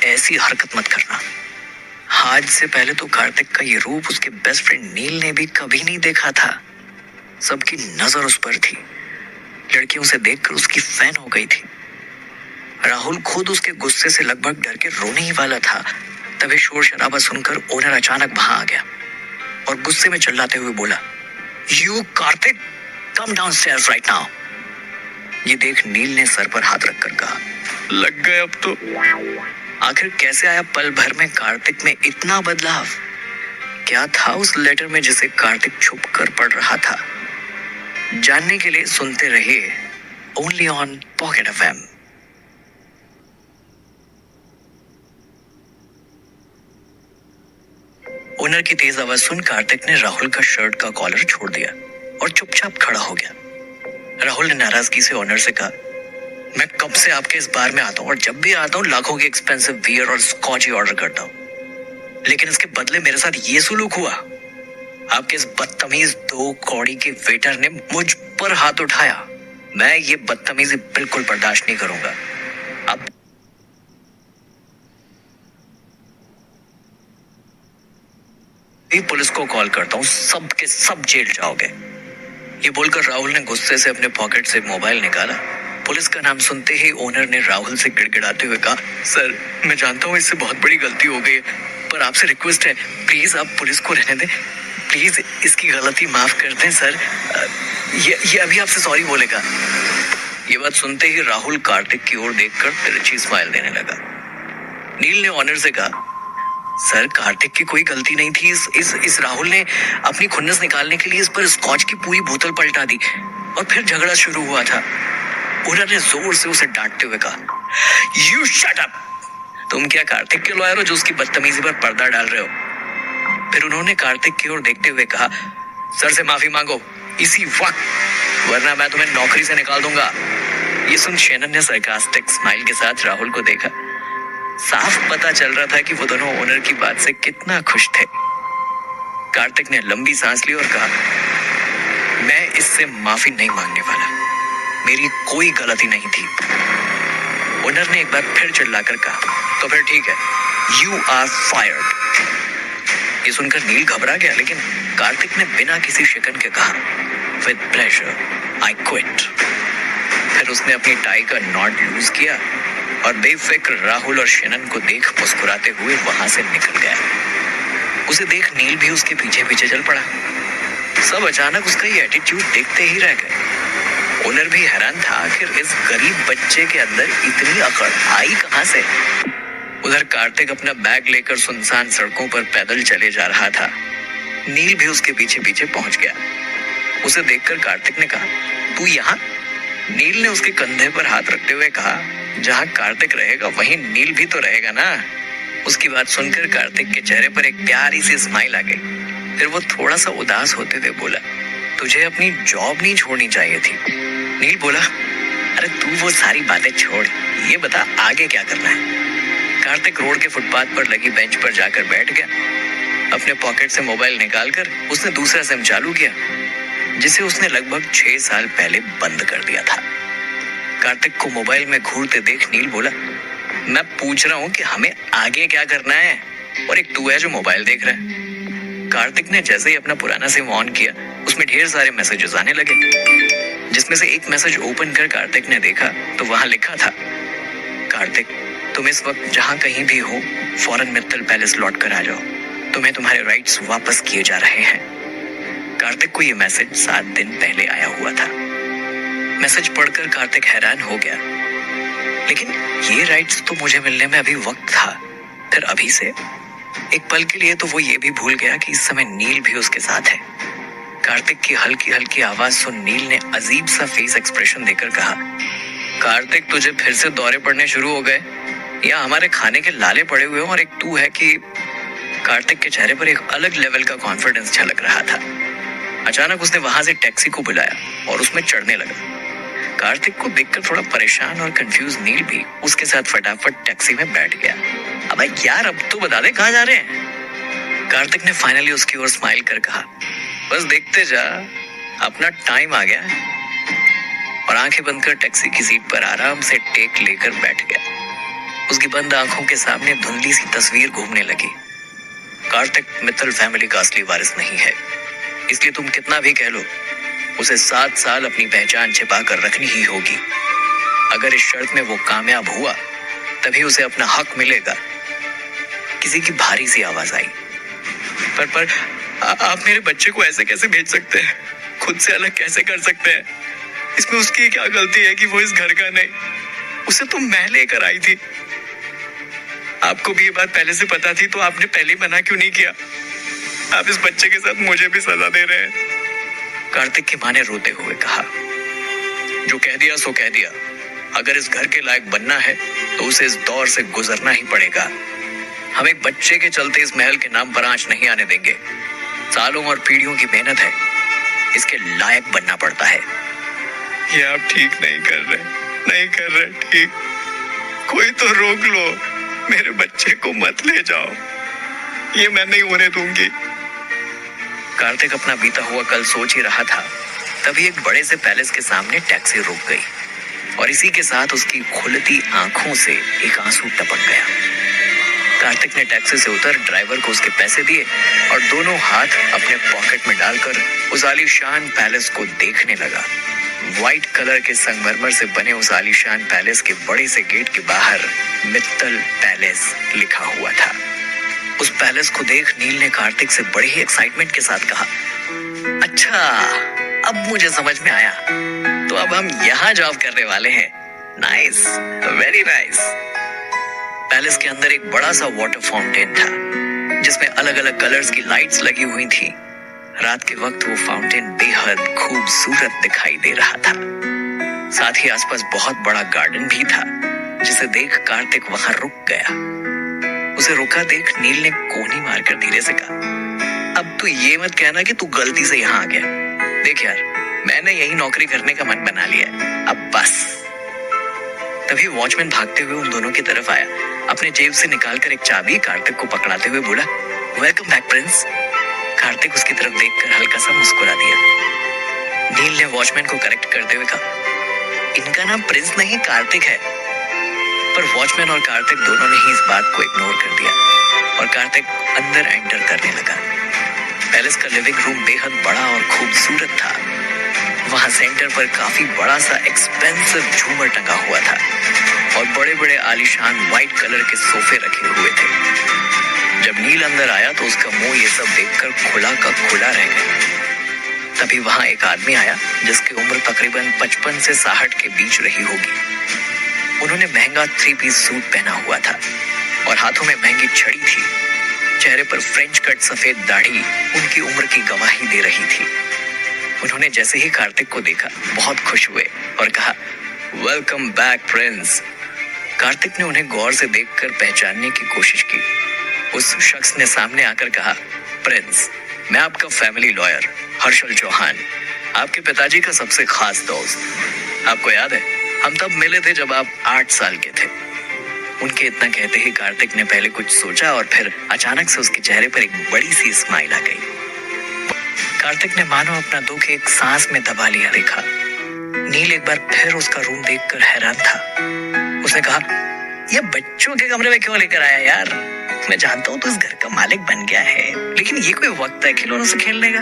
ऐसी हरकत मत करना। आज से पहले तो कार्तिक का ये रूप उसके बेस्ट फ्रेंड नील ने भी कभी नहीं देखा था। सबकी नजर उस पर थी। लड़कियां उसे देखकर उसकी फैन हो गई थी। राहुल खुद उसके गुस्से से लगभग डर के रोने ही वाला था। तभी शोर शराबा सुनकर ओनर अचानक वहां आ गया और गुस्से में चिल्लाते हुए बोला, you Kartik, come downstairs right now. ये देख नील ने सर पर हाथ रखकर कहा, लग गए अब तो। आखिर कैसे आया पल भर में कार्तिक में इतना बदलाव? क्या था उस लेटर में जिसे कार्तिक छुप कर पढ़ रहा था? जानने के लिए सुनते रहिए only on pocket FM. Owner की तेज आवाज सुन कार्तिक ने राहुल का शर्ट का कॉलर छोड़ दिया और चुपचाप खड़ा हो गया। राहुल ने नाराजगी से ओनर से कहा, मैं कब से आपके इस बार में आता हूँ और जब भी आता हूँ लाखों के एक्सपेंसिव बियर और स्कॉच ही ऑर्डर करता हूँ, लेकिन इसके बदले मेरे साथ ये सुलूक हुआ। आपके इस बदतमीज 2 कौड़ी के वेटर ने मुझ पर हाथ उठाया। मैं ये बदतमीजी बिल्कुल बर्दाश्त नहीं करूंगा। अब पुलिस को कॉल करता हूँ, सब के सब जेल जाओगे। ये बोलकर राहुल ने गुस्से से अपने पॉकेट से मोबाइल निकाला। पुलिस का नाम सुनते ही ओनर ने राहुल से गिड़गिड़ाते हुए कहा, सर, मैं जानता हूँ इससे बहुत बड़ी गलती हो गई है, पर आपसे रिक्वेस्ट है, प्लीज आप पुलिस को रहने दें, प्लीज इसकी गलती माफ कर दें सर। ये अभी आपसे सॉरी बोलेगा। ये बात सुनते ही राहुल कार्तिक की ओर देखकर तिरछी स्माइल देने लगा। नील ने ऑनर से कहा, सर, कार्तिक की कोई गलती नहीं थी। इस राहुल ने अपनी खुन्नस निकालने के लिए इस पर स्कॉच की पूरी बोतल पलटा दी और फिर झगड़ा शुरू हुआ था। ओनर ने जोर से उसे डांटते हुए कहा, यू शट अप। तुम क्या कार्तिक के लॉयर हो जो उसकी बदतमीजी पर पर्दा डाल रहे हो? फिर उन्होंने कार्तिक की ओर देखते हुए कहा, सर से माफी मांगो इसी वक्त, वरना मैं तुम्हें नौकरी से निकाल दूंगा। ये सुन शेनन ने सरकास्टिक स्माइल के साथ राहुल को देखा। साफ पता चल रहा था कि वो दोनों ओनर की बात से कितना खुश थे। कार्तिक ने लंबी सांस ली और कहा, मैं इससे माफी नहीं मांगने वाला, मेरी कोई गलती नहीं थी। ओनर ने एक बार फिर चिल्लाकर कहा, तो फिर ठीक है, यू आर फायर्ड। ये सुनकर नील घबरा गया, लेकिन कार्तिक ने बिना किसी शिकन के कहा, विद प्लेजर, आई क्विट। फिर उसने अपनी टाई का नॉट लूज किया और बेफिक्र राहुल और शेनन को देख मुस्कुराते हुए वहां से निकल गया। उसे देख नील भी उसके पीछे पीछे चल पड़ा। सब अचानक उसका ये एटीट्यूड देखते ही रह गए। ओनर भी हैरान था, आखिर इस गरीब बच्चे के अंदर इतनी अकड़ आई कहां से। उधर कार्तिक अपना बैग लेकर सुनसान सड़कों पर पैदल चले जा रहा था। नील भी उसके पीछे पीछे पहुंच गया। उसे देखकर कार्तिक ने कहा, तू यहाँ? नील ने उसके कंधे पर हाथ रखते हुए कहा, जहां कार्तिक रहेगा वहीं नील भी तो रहेगा ना। उसकी बात सुनकर कार्तिक के चेहरे पर एक प्यारी सी स्माइल आ गई। फिर वो थोड़ा सा उदास होते हुए बोला, तुझे अपनी जॉब नहीं छोड़नी चाहिए थी। नील बोला, अरे तू वो सारी बातें छोड़, ये बता आगे क्या करना है। कार्तिक रोड के फुटपाथ पर लगी बेंच पर जाकर बैठ गया। अपने पॉकेट से मोबाइल निकालकर उसने दूसरा सिम चालू किया, जिसे उसने लगभग 6 साल पहले बंद कर दिया था। कार्तिक को मोबाइल में घूरते देख नील बोला, मैं पूछ रहा हूँ कि हमें आगे क्या करना है, और एक तू है जो मोबाइल देख रहा है। कार्तिक ने जैसे ही अपना पुराना सिम ऑन किया, उसमें ढेर सारे मैसेजेस आने लगे, जिसमें से एक मैसेज ओपन कर कार्तिक ने देखा तो वहां लिखा था, कार्तिक तुम इस वक्त जहां कहीं भी हो फौरन मित्तल पैलेस लौट कर आ जाओ, तुम्हें तुम्हारे राइट्स वापस किए जा रहे हैं। कार्तिक को यह मैसेज 7 दिन पहले आया हुआ था। मैसेज पढ़कर कार्तिक हैरान हो गया, लेकिन ये राइट्स तो मुझे मिलने में अभी वक्त था, फिर अभी से? एक पल के लिए तो वो ये भी भूल गया कि इस समय नील भी उसके साथ है। कार्तिक की हल्की हल्की आवाज सुन नील ने अजीब सा फेस एक्सप्रेशन देकर कहा, कार्तिक तुझे फिर से दौरे पड़ने शुरू हो गए, या हमारे खाने के लाले पड़े हुए हो और एक तू है कि? कार्तिक के चेहरे पर एक अलग लेवल का कॉन्फिडेंस झलक रहा था। अचानक उसने वहां से टैक्सी को बुलाया और उसमें चढ़ने लगा। कार्तिक को देखकर थोड़ा परेशान और कंफ्यूज नील भी उसके साथ फटाफट टैक्सी में बैठ गया। अबे यार अब तो बता दे कहाँ जा रहे हैं? कार्तिक ने फाइनली उसकी ओर स्माइल कर कहा, बस देखते जा, अपना टाइम आ गया। और आंखें बंद कर टैक्सी की सीट पर आराम से टेक लेकर बैठ गया। उसकी बंद आंखों के सामने धुंधली सी तस्वीर घूमने लगी। कार्तिक मित्तल फैमिली का असली वारिस नहीं है, इसलिए तुम कितना भी कह लो, उसे 7 साल अपनी पहचान छिपा कर रखनी ही होगी। अगर इस शर्त में वो कामयाब हुआ तभी उसे अपना हक मिलेगा। किसी की भारी सी आवाज आई, पर आप मेरे बच्चे को ऐसे कैसे भेज सकते हैं? खुद से अलग कैसे कर सकते हैं? इसमें उसकी क्या गलती है कि वो इस घर का नहीं? उसे तो मैं लेकर आई थी। आपको भी ये बात पहले से पता थी तो आपने पहले मना क्यों नहीं किया? आप इस बच्चे के साथ मुझे भी सजा दे रहे हैं। कार्तिक की मां ने रोते हुए कहा, जो कह दिया सो कह दिया। अगर इस घर के लायक बनना है तो उसे इस दौर से गुजरना ही पड़ेगा। हम एक बच्चे के चलते इस महल के नाम पर आंच नहीं आने देंगे। सालों और पीढ़ियों की मेहनत है, इसके लायक बनना पड़ता है। ये आप ठीक नहीं कर रहे ठीक। कोई तो रोक लो, मेरे बच्चे को मत ले जाओ, ये मैं नहीं होने दूंगी। कार्तिक अपना बीता हुआ कल सोच ही रहा था, तभी एक बड़े से पैलेस के सामने टैक्सी रुक गई और इसी के साथ उसकी खुलती आंखों से एक आंसू टपक गया। कार्तिक ने टैक्सी से उतर ड्राइवर को उसके पैसे दिए और दोनों हाथ अपने पॉकेट में डालकर उस आलीशान पैलेस को देखने लगा। व्हाइट कलर के संगमरमर से बने उस आलीशान पैलेस के बड़े से गेट के बाहर मित्तल पैलेस लिखा हुआ था। उस पैलेस को देख नील ने कार्तिक से बड़े ही एक्साइटमेंट के साथ कहा, अच्छा अब मुझे समझ में आया, तो अब हम यहाँ जॉब करने वाले हैं। Nice, very nice. पैलेस के अंदर एक बड़ा सा वाटर फाउंटेन था, जिसमें अलग अलग कलर्स की लाइट्स लगी हुई थी। रात के वक्त वो फाउंटेन बेहद खूबसूरत दिखाई दे रहा था। साथ ही आसपास बहुत बड़ा गार्डन भी था, जिसे देख कार्तिक वहां रुक गया। उसे रुका देख नील ने कोहनी मारकर धीरे से कहा, अब तू ये मत कहना कि तू गलती से यहाँ आ गया। देख यार, मैंने यही नौकरी करने का मन बना लिया, अब बस। तभी वॉचमैन भागते हुए उन दोनों की तरफ आया, अपने जेब से निकालकर एक चाबी कार्तिक को पकड़ाते हुए बोला, वेलकम बैक प्रिंस। कार्तिक उसकी तरफ देखकर हल्का सा मुस्कुरा दिया। नील ने वॉचमैन को करेक्ट करते हुए कहा, इनका नाम प्रिंस नहीं कार्तिक है। पर वॉचमैन और कार्तिक दोनों ने ही इस बात को इग्नोर कर दिया और कार्तिक अंदर एंटर करने लगा। पैलेस का लिविंग रूम बेहद बड़ा और खूबसूरत था। वहां सेंटर पर काफी बड़ा सा एक्सपेंसिव झूमर टंगा हुआ था और बड़े बड़े आलीशान व्हाइट कलर के सोफे रखे हुए थे। जब नील अंदर आया तो उसका मुंह ये सब देखकर खुला का खुला रह गया। तभी वहां एक आदमी आया जिसकी उम्र तकरीबन 55 से 60 के बीच रही होगी। उन्होंने महंगा 3 पीस सूट पहना हुआ था और हाथों में महंगी छड़ी थी। चेहरे पर फ्रेंच कट सफेद दाढ़ी उनकी उम्र की गवाही दे रही थी। उन्होंने जैसे ही कार्तिक को देखा बहुत खुश हुए और कहा, वेलकम बैक प्रिंस। कार्तिक ने उन्हें गौर से देखकर पहचानने की कोशिश की। उस शख्स ने सामने आकर कहा, प्रिंस, मैं आपका फैमिली लॉयर हर्षल चौहान। आपके पिताजी का सबसे खास दोस्त। आपको याद है, हम तब मिले थे जब आप 8 साल के थे। उनके इतना कहते ही कार्तिक ने पहले कुछ सोचा और फिर अचानक से उसके चेहरे पर एक बड़ी सी स्माइल आ गई। कार्तिक ने मानो अपना दुख एक सांस में दबा लिया देखा। नील एक बार फिर उसका रूम देखकर हैरान था। उसने कहा, ये बच्चों के कमरे में क्यों लेकर आया यार? मैं जानता हूँ तू इस घर का मालिक बन गया है, लेकिन ये कोई वक्त है खिलौनों से खेलने का?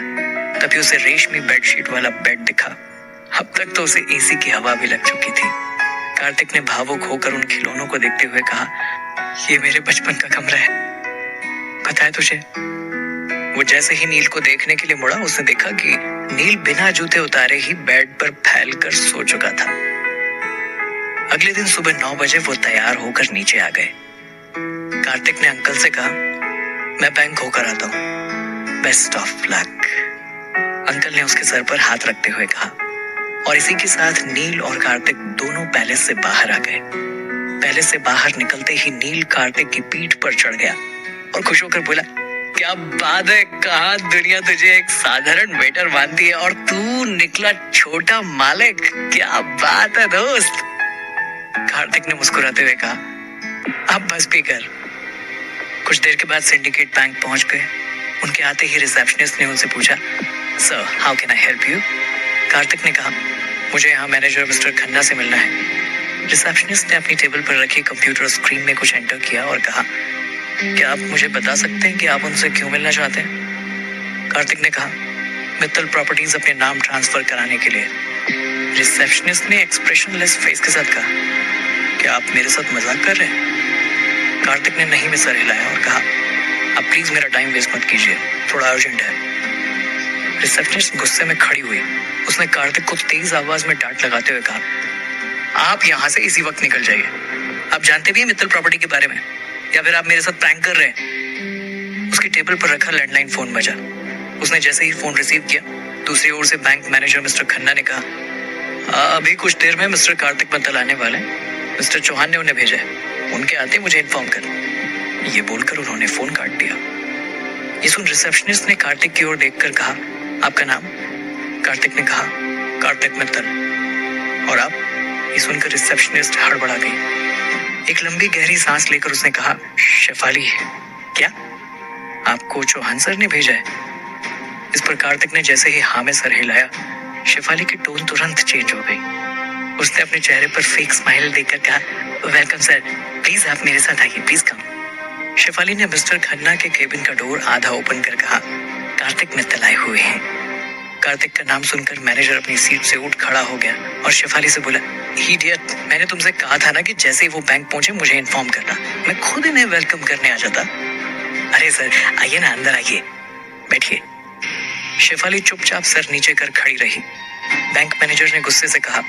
तभी उसे रेशमी बेडशीट वाला बेड दिखा। अब तक तो उसे एसी की हवा भी लग चुकी थी। कार्तिक ने भावुक होकर उन खिलौनों को देखते हुए कहा, ये मेरे बचपन का कमरा है, पता है तुझे? वो जैसे ही नील को देखने के लिए मुड़ा, उसने देखा कि नील बिना जूते उतारे ही बेड पर फैलकर सो चुका था। अगले दिन सुबह 9 बजे वो तैयार होकर नीचे आ गए। कार्तिक ने अंकल से कहा, मैं बैंक होकर आता हूँ, बेस्ट ऑफ लक। अंकल ने उसके सर पर हाथ रखते हुए कहा, और इसी के साथ नील और कार्तिक दोनों पैलेस से बाहर आ गए। पैलेस से बाहर निकलते ही नील कार्तिक की पीठ पर चढ़ गया और खुश होकर बोला, क्या बात है, कहाँ दुनिया तुझे एक साधारण वेटर मानती है और तू निकला छोटा मालिक, क्या बात है दोस्त। कार्तिक ने मुस्कुराते हुए कहा, अब बस भी कर। कुछ देर के बाद सिंडिकेट बैंक पहुंच गए। उनके आते ही रिसेप्शनिस्ट ने उनसे पूछा, sir how can I help you? Kartik ने कहा, मुझे यहाँ मैनेजर मिस्टर खन्ना से मिलना है। रिसेप्शनिस्ट ने अपनी टेबल पर रखी कंप्यूटर स्क्रीन में कुछ एंटर किया और कहा, क्या आप मुझे बता सकते हैं कि आप उनसे क्यों मिलना चाहते हैं? कार्तिक ने कहा, मित्तल प्रॉपर्टीज अपने नाम ट्रांसफर कराने के लिए। रिसेप्शनिस्ट ने एक्सप्रेशनलेस फेस के साथ कहा, क्या आप मेरे साथ मजाक कर रहे हैं? कार्तिक ने नहीं में सर हिलाया और कहा, आप प्लीज मेरा टाइम वेस्ट मत कीजिए, थोड़ा अर्जेंट है। रिसेप्शनिस्ट गुस्से में खड़ी हुई। उसने कार्तिक को तेज आवाज में डांट लगाते हुए कहा, आप यहाँ से इसी वक्त निकल जाइए। आप जानते भी हैं मित्तल प्रॉपर्टी के बारे में, या फिर आप मेरे साथ प्रैंक कर रहे हैं? उसकी टेबल पर रखा लैंडलाइन फोन बजा। उसने जैसे ही फोन रिसीव किया, दूसरी ओर से बैंक मैनेजर मिस्टर खन्ना ने कहा, अभी कुछ देर में मिस्टर कार्तिक मित्तल आने वाले हैं, मिस्टर चौहान ने उन्हें भेजा है, उनके आते मुझे इन्फॉर्म कर। ये बोलकर उन्होंने फोन काट दिया। ये सुन रिसेप्शनिस्ट ने कार्तिक की ओर देखकर कहा, आपका नाम? कार्तिक ने कहा, कार्तिक मित्तल। और आप? ये सुनकर रिसेप्शनिस्ट हड़बड़ा गई। एक लंबी गहरी सांस लेकर उसने कहा, शेफाली। क्या? आपको चौहान सर ने भेजा है? इस पर कार्तिक ने जैसे ही हाँ में सर हिलाया, शेफाली की टोन तुरंत चेंज हो गई। उसने अपने चेहरे पर फेक स्माइल देकर कहा, वेलकम सर, प्लीज आप मेरे साथ आइए, प्लीज कम। शेफाली ने मिस्टर खन्ना के केबिन का डोर आधा ओपन कर कहा, कार्तिक मित्तल आए हुए हैं। कार्तिक का नाम सुनकर मैनेजर अपनी सीट से उठ खड़ा हो गया और शेफाली से बोला, इडियट, मैंने तुमसे कहा था ना कि जैसे ही वो बैंक पहुंचे मुझे इन्फॉर्म करना, मैं खुद इन्हें वेलकम करने आ जाता। अरे सर आइए ना, अंदर आइए, बैठिए। शेफाली चुपचाप सर नीचे कर खड़ी रही। बैंक मैनेजर ने गुस्से से कहा,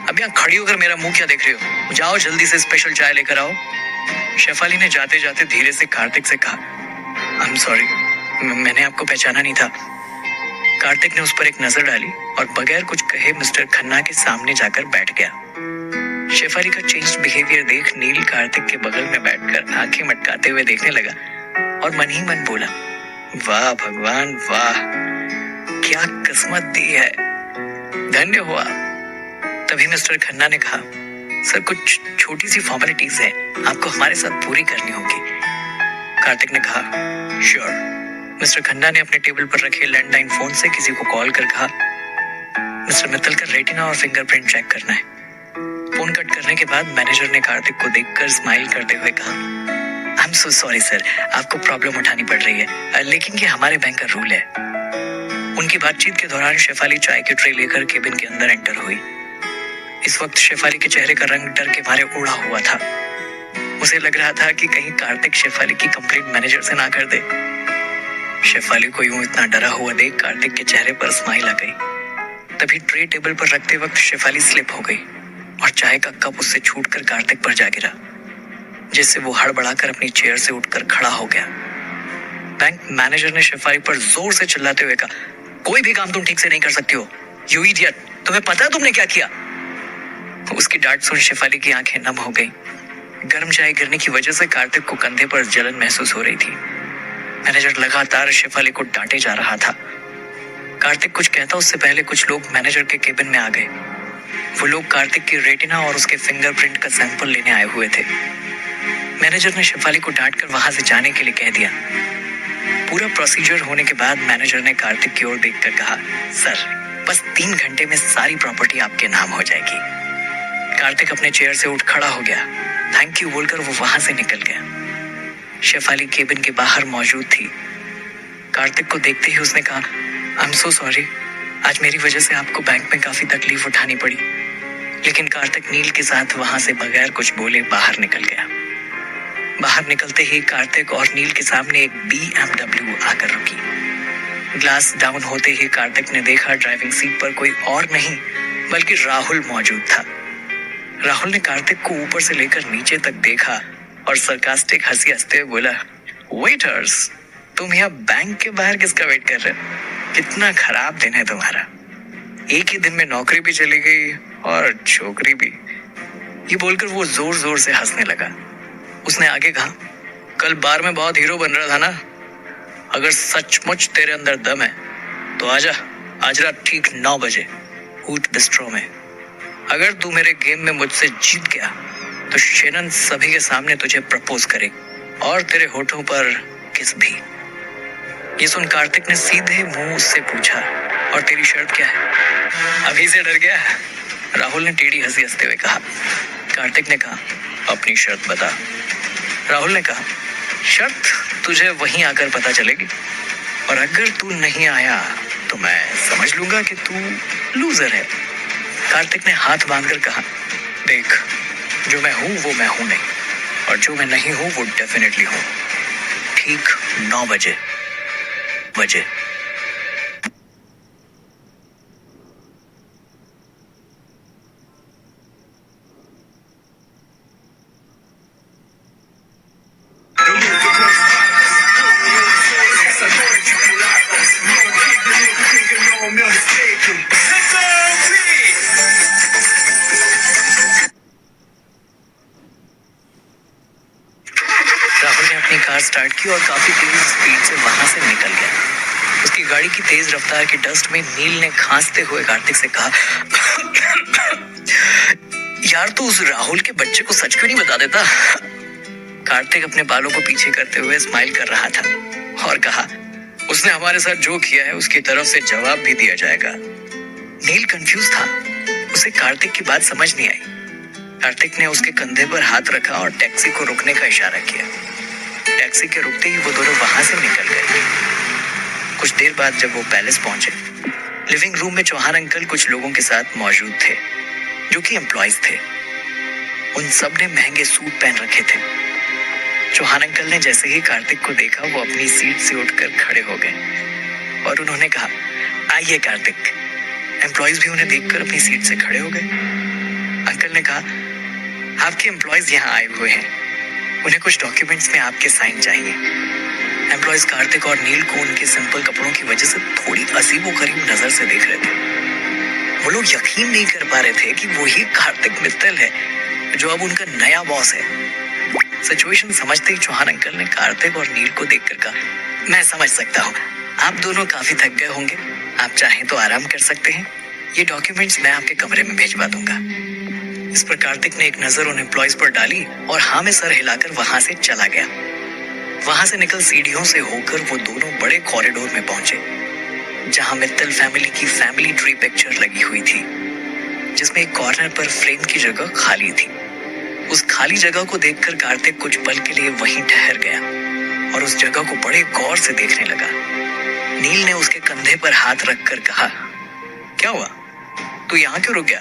अब यहाँ खड़ी होकर मेरा मुंह क्या देख रहे हो? जाओ जल्दी से स्पेशल चाय लेकर आओ। शेफाली ने जाते जाते धीरे से कार्तिक से कहा, आई एम सॉरी, मैंने आपको पहचाना नहीं था। कार्तिक ने उस पर एक नजर डाली और बगैर कुछ कहे मिस्टर खन्ना के सामने जाकर बैठ गया। शेफाली का चेंज्ड बिहेवियर देख नील कार्तिक के बगल में बैठकर आंखें मटकाते हुए देखने लगा और मन ही मन बोला, वाह भगवान वाह, क्या किस्मत दी है, धन्य हुआ। तभी मिस्टर खन्ना ने कहा, सर कुछ छोटी सी फॉर्मेलिटीज है, आपको हमारे साथ पूरी करनी होगी। कार्तिक ने कहा, श्योर। मिस्टर खन्ना ने अपने टेबल पर रखे लैंडलाइन फोन से किसी को कॉल कर कहा, मिस्टर मित्तल का रेटिना और फिंगरप्रिंट चेक करना है। फोन कट करने के बाद मैनेजर ने कार्तिक को देखकर स्माइल करते हुए कहा, I am so sorry sir, आपको प्रॉब्लम उठानी पड़ रही है, लेकिन ये हमारे बैंक का रूल है। उनकी बातचीत के दौरान शेफाली चाय की ट्रे लेकर केबिन के अंदर एंटर हुई। इस वक्त शेफाली के चेहरे का रंग डर के मारे उड़ा हुआ था। उसे लग रहा था कि कहीं कार्तिक शेफाली की कंप्लेंट मैनेजर से ना कर दे। शेफाली को यूं इतना डरा हुआ देख कार्तिक के चेहरे पर स्माइल आ गई। तभी ट्रे टेबल पर रखते वक्त शेफाली स्लिप हो गई और चाय का कप उससे छूटकर कार्तिक पर जा गिरा, जिससे वो हड़बड़ाकर अपनी चेयर से उठकर खड़ा हो गया। बैंक मैनेजर ने शेफाली पर जोर से चिल्लाते हुए कहा, कोई भी काम तुम ठीक से नहीं कर सकती हो, यू इडियट, तुम्हें पता है तुमने क्या किया? उसकी डांट सुन शेफाली की आंखें नम हो गई। गर्म चाय गिरने की वजह से कार्तिक को कंधे पर जलन महसूस हो रही थी। मैनेजर लगातार शेफाली को डांटे जा रहा था। कार्तिक कुछ कहता उससे पहले कुछ लोग मैनेजर के केबिन में आ गए। वो लोग कार्तिक की रेटिना और उसके फिंगरप्रिंट का सैंपल लेने आए हुए थे। मैनेजर ने शेफाली को डांटकर वहां से जाने के लिए कह दिया। पूरा प्रोसीजर होने के बाद मैनेजर ने कार्तिक की ओर देखकर कहा, सर बस 3 घंटे में सारी प्रॉपर्टी आपके नाम हो जाएगी। कार्तिक अपने चेयर से उठ खड़ा हो गया। थैंक यू बोलकर वो वहां से निकल गया। शेफाली केबिन के बाहर मौजूद थी। कार्तिक को देखते ही उसने कहा, आई एम सो सॉरी, आज मेरी वजह से आपको बैंक में काफी तकलीफ उठानी पड़ी। लेकिन कार्तिक नील के साथ वहां से बगैर कुछ बोले बाहर निकल गया। बाहर निकलते ही कार्तिक और नील के सामने एक BMW आकर रुकी। ग्लास डाउन होते ही कार्तिक ने देखा ड्राइविंग सीट पर कोई और नहीं बल्कि राहुल मौजूद था। राहुल ने कार्तिक को ऊपर से लेकर नीचे तक देखा और सरकास्टिक हंसी हंसते हुए बोला, वेटर्स, तुम यहाँ बैंक के बाहर किसका वेट कर रहे हो? कितना खराब दिन है तुम्हारा। एक ही दिन में नौकरी भी चली गई और छोकरी भी। ये बोलकर वो जोर जोर से हंसने लगा। उसने आगे कहा, कल बार में बहुत हीरो बन रहा था ना? अगर सचमुच तेरे अंदर दम है तो आजा आज रात ठीक 9 बजे हूट बिस्ट्रो में। अगर तू मेरे गेम में मुझसे जीत गया तो शेनन सभी के सामने तुझे प्रपोज करे और तेरे होठों पर किस भी। ये सुन कार्तिक ने सीधे मुंह उससे पूछा, और तेरी शर्त क्या है? अभी से डर गया? राहुल ने टेढ़ी हंसी हंसते हुए कहा। कार्तिक ने कहा, अपनी शर्त बता। राहुल ने कहा, शर्त तुझे वहीं आकर पता चलेगी, और अगर तू नहीं आया तो मैं समझ लूंगा कि तू लूजर है। कार्तिक ने हाथ बांधकर कहा, देख, जो मैं हूं वो मैं हूं नहीं, और जो मैं नहीं हूं वो डेफिनेटली हूं। ठीक 9 बजे। राहुल ने अपनी कार स्टार्ट की और काफी तेज स्पीड से वहां से निकल गया। उसकी गाड़ी की तेज रफ्तार की डस्ट में नील ने खांसते हुए कार्तिक से कहा, यार तू उस राहुल के बच्चे को सच क्यों नहीं बता देता? कार्तिक अपने बालों को पीछे करते हुए स्माइल कर रहा था और कहा, उसने हमारे साथ जो किया है उसकी तरफ से जवाब भी दिया जाएगा। नील कंफ्यूज था। उसे कार्तिक की बात समझ नहीं आई। कार्तिक ने उसके कंधे पर हाथ रखा और टैक्सी को रुकने का इशारा किया। टैक्सी के रुकते ही वो दोनों वहां से निकल गए। कुछ देर बाद जब वो पैलेस पहुंचे, लिविंग रूम में चौहान अंकल कुछ लोगों के साथ मौजूद थे जो कि एम्प्लॉयज थे। उन सब ने महंगे सूट पहन रखे थे। चौहान अंकल ने जैसे ही कार्तिक को देखा वो अपनी सीट से उठकर खड़े हो गए और उन्होंने कहा, आइए कार्तिक। एम्प्लॉयज भी उन्हें देखकर अपनी सीट से खड़े हो गए। अंकल ने कहा, आपके एम्प्लॉयज यहाँ आए हुए हैं, उन्हें कुछ डॉक्यूमेंट्स में आपके साइन चाहिए। एम्प्लॉयज कार्तिक और नील को उनके सिंपल कपड़ों की वजह से थोड़ी अजीबोगरीब नजर से देख रहे थे। वो लोग यकीन नहीं कर पा रहे थे कि वही कार्तिक मित्तल है जो अब उनका नया बॉस है। सिचुएशन समझते ही चौहान अंकल ने कार्तिक और नील को देखकर कहा, मैं समझ सकता हूँ, आप दोनों काफी थक गए होंगे, आप चाहें तो आराम कर सकते हैं। ये डॉक्यूमेंट्स मैं आपके कमरे में भिजवा दूंगा। इस पर कार्तिक ने एक नजर उन एम्प्लॉयज पर डाली और हाँ में सर हिलाकर वहां से चला गया। वहां से निकल सीढ़ियों से होकर वो दोनों बड़े कॉरिडोर में पहुंचे जहां मित्तल फैमिली की फैमिली ट्री पिक्चर लगी हुई थी, जिसमें एक कॉर्नर पर फ्रेम की जगह खाली थी। उस खाली जगह को देखकर कार्तिक कुछ पल के लिए वहीं ठहर गया और उस जगह को बड़े गौर से देखने लगा। नील ने उसके कंधे पर हाथ रखकर कहा, क्या हुआ, तू यहाँ क्यों रुक गया?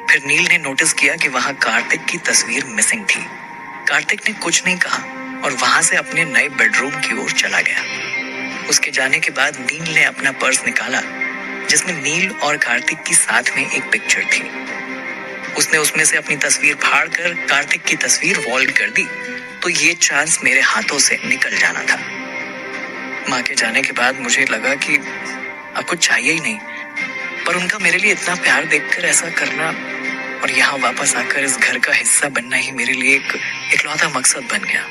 फिर नील ने नोटिस किया कि वहां कार्तिक की तस्वीर मिसिंग थी। कार्तिक ने कुछ नहीं कहा और वहां से अपने नए बेडरूम की ओर चला गया। उसके जाने के बाद नील ने अपना पर्स निकाला जिसमें नील और कार्तिक की साथ में एक पिक्चर थी। उसने उसमें से अपनी तस्वीर फाड़कर कार्तिक की तस्वीर वॉल्ट कर दी तो ये चांस मेरे हाथों से निकल जाना था। माँ के जाने के बाद मुझे लगा कि अब कुछ चाहिए ही नहीं, पर उनका मेरे लिए इतना प्यार देखकर ऐसा करना और यहाँ वापस आकर इस घर का हिस्सा बनना ही मेरे लिए एक इकलौता मकसद बन गया।